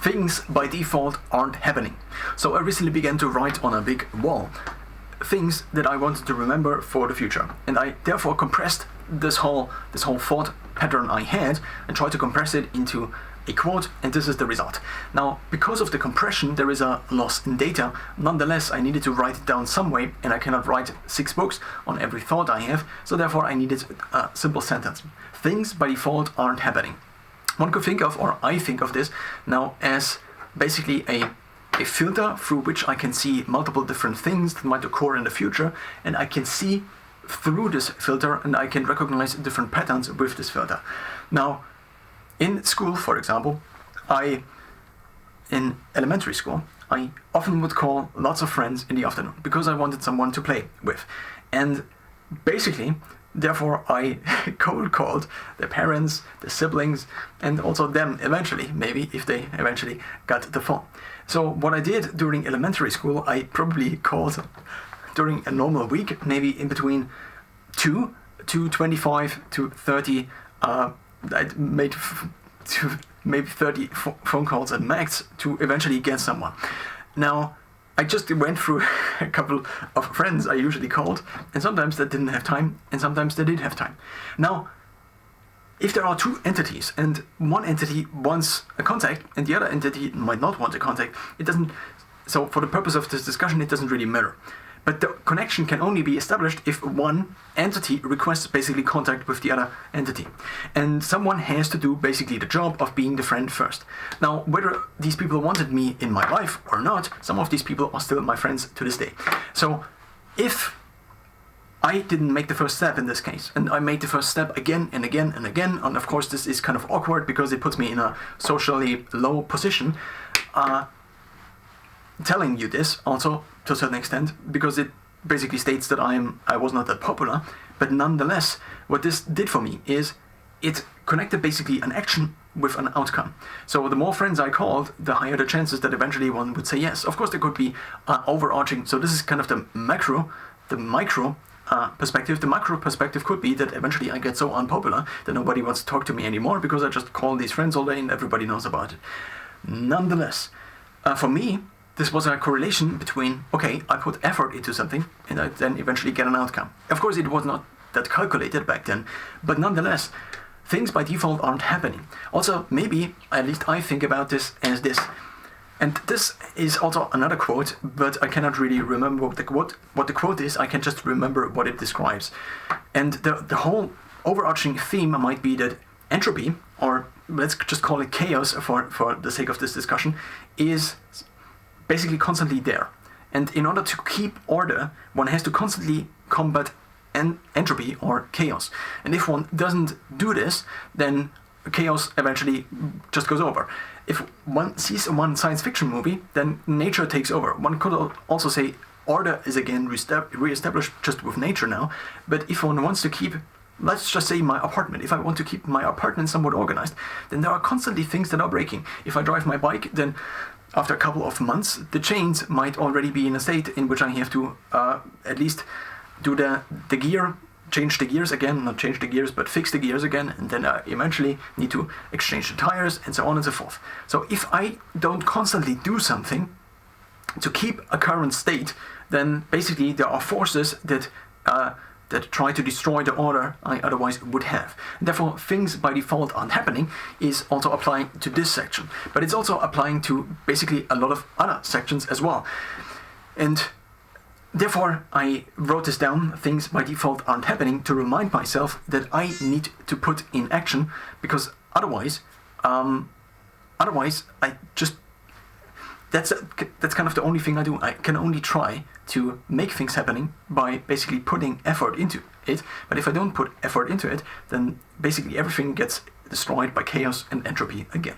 things by default aren't happening. So I recently began to write on a big wall things that I wanted to remember for the future, and I therefore compressed this whole thought pattern I had and tried to compress it into a quote, and this is the result. Now, because of the compression, there is a loss in data. Nonetheless, I needed to write it down some way, and I cannot write 6 books on every thought I have, so therefore I needed a simple sentence. Things by default aren't happening. One could think of, or I think of this now as basically a filter through which I can see multiple different things that might occur in the future, and I can see through this filter and I can recognize different patterns with this filter. Now, in school, for example, in elementary school, I often would call lots of friends in the afternoon because I wanted someone to play with. And basically, therefore, I cold called their parents, their siblings, and also them eventually, maybe if they eventually got the phone. So what I did during elementary school, I probably called during a normal week, maybe in between 2 to 25 to 30. I made maybe 30 phone calls at max to eventually get someone. Now, I just went through a couple of friends I usually called, and sometimes they didn't have time, and sometimes they did have time. Now, if there are two entities, and one entity wants a contact, and the other entity might not want a contact, so for the purpose of this discussion, it doesn't really matter. But the connection can only be established if one entity requests basically contact with the other entity. And someone has to do basically the job of being the friend first. Now, whether these people wanted me in my life or not, some of these people are still my friends to this day. So if I didn't make the first step in this case, and I made the first step again and again and again, and of course this is kind of awkward because it puts me in a socially low position, telling you this also to a certain extent, because it basically states that I was not that popular, but nonetheless, what this did for me is it connected basically an action with an outcome. So the more friends I called, the higher the chances that eventually one would say yes. Of course, there could be overarching, so this is kind of the micro perspective. The macro perspective could be that eventually I get so unpopular that nobody wants to talk to me anymore because I just call these friends all day and everybody knows about it. Nonetheless, for me, this was a correlation between, okay, I put effort into something and I then eventually get an outcome. Of course, it was not that calculated back then, but nonetheless, things by default aren't happening. Also, maybe, at least I think about this as this. And this is also another quote, but I cannot really remember what the quote is. I can just remember what it describes. And the whole overarching theme might be that entropy, or let's just call it chaos for the sake of this discussion, is basically constantly there. And in order to keep order, one has to constantly combat entropy or chaos. And if one doesn't do this, then chaos eventually just goes over. If one sees one science fiction movie, then nature takes over. One could also say order is again re-established just with nature now. But if one wants to keep, let's just say my apartment, if I want to keep my apartment somewhat organized, then there are constantly things that are breaking. If I drive my bike, then after a couple of months, the chains might already be in a state in which I have to at least do the gear, change the gears again, not change the gears, but fix the gears again, and then I eventually need to exchange the tires, and so on and so forth. So if I don't constantly do something to keep a current state, then basically there are forces that try to destroy the order I otherwise would have. And therefore, things by default aren't happening is also applying to this section. But it's also applying to basically a lot of other sections as well. And therefore, I wrote this down, things by default aren't happening, to remind myself that I need to put in action, because otherwise I just, that's kind of the only thing I do. I can only try to make things happening by basically putting effort into it. But if I don't put effort into it, then basically everything gets destroyed by chaos and entropy again.